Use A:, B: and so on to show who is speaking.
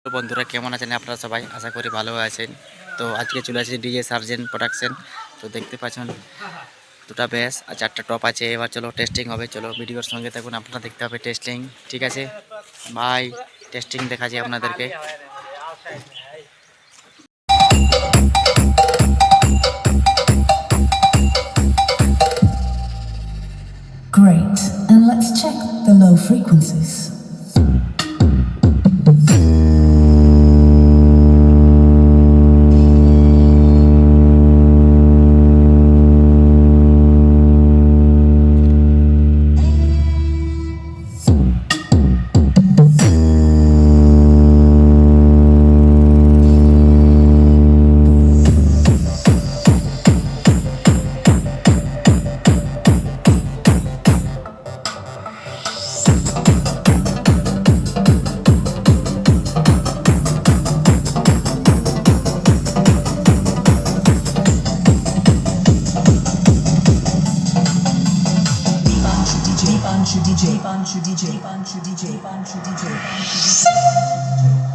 A: তো বন্ধুরা কেমন আছেন আপনারা সবাই? আশা করি ভালো আছেন। তো আজকে চলে আসছি ডিজে সার্জেন্ট প্রোডাকশন। তো দেখতে পাচ্ছেন দুটা বেস আর চারটা টপ আছে। এবার চলো টেস্টিং হবে। চলো ভিডিওর সঙ্গে থাকুন, আপনারা দেখতে হবে টেস্টিং। ঠিক আছে ভাই, টেস্টিং দেখাচ্ছি আপনাদেরকে।
B: Great, and let's check the low frequencies. Pancho DJ, Pancho DJ, Pancho DJ, Pancho DJ, Pancho DJ.